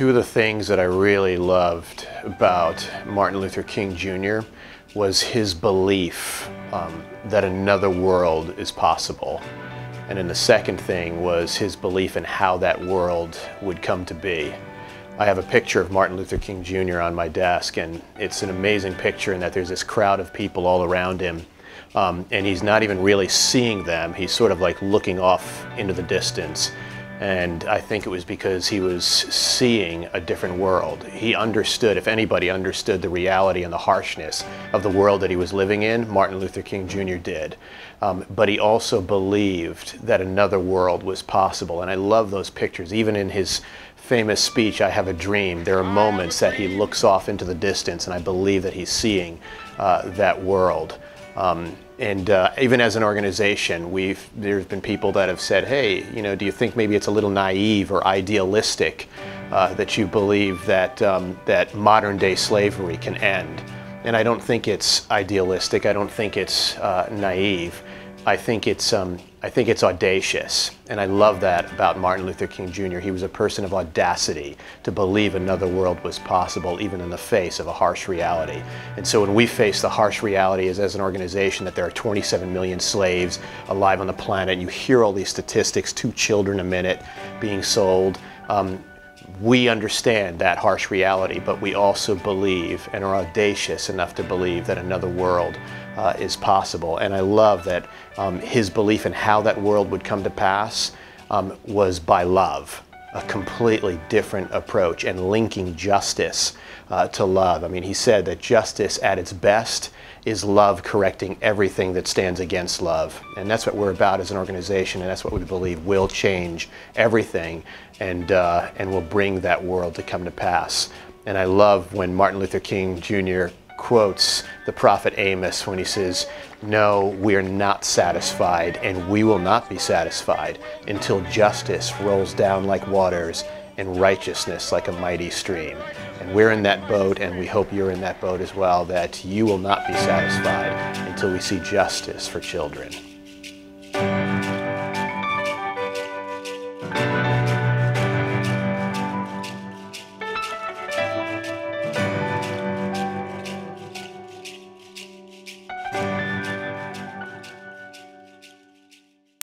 Two of the things that I really loved about Martin Luther King Jr. was his belief that another world is possible. And then the second thing was his belief in how that world would come to be. I have a picture of Martin Luther King Jr. on my desk, and it's an amazing picture in that there's this crowd of people all around him, and he's not even really seeing them. He's sort of like looking off into the distance. And I think it was because he was seeing a different world. He understood, if anybody understood the reality and the harshness of the world that he was living in, Martin Luther King Jr. did. But he also believed that another world was possible. And I love those pictures. Even in his famous speech, "I Have a Dream," there are moments that he looks off into the distance, and I believe that he's seeing that world. Even as an organization, there's been people that have said, hey, do you think maybe it's a little naive or idealistic that you believe that, that modern day slavery can end? And I don't think it's idealistic. I don't think it's naive. I think it's audacious. And I love that about Martin Luther King Jr. He was a person of audacity to believe another world was possible, even in the face of a harsh reality. And so when we face the harsh reality as an organization that there are 27 million slaves alive on the planet, and you hear all these statistics, 2 children a minute being sold, we understand that harsh reality, but we also believe and are audacious enough to believe that another world is possible. And I love that his belief in how that world would come to pass was by love, a completely different approach, and linking justice to love. I mean, he said that justice at its best is love correcting everything that stands against love. And that's what we're about as an organization, and that's what we believe will change everything and will bring that world to come to pass. And I love when Martin Luther King Jr. quotes the prophet Amos when he says, "No, we are not satisfied, and we will not be satisfied until justice rolls down like waters and righteousness like a mighty stream." And we're in that boat, and we hope you're in that boat as well, that you will not be satisfied until we see justice for children.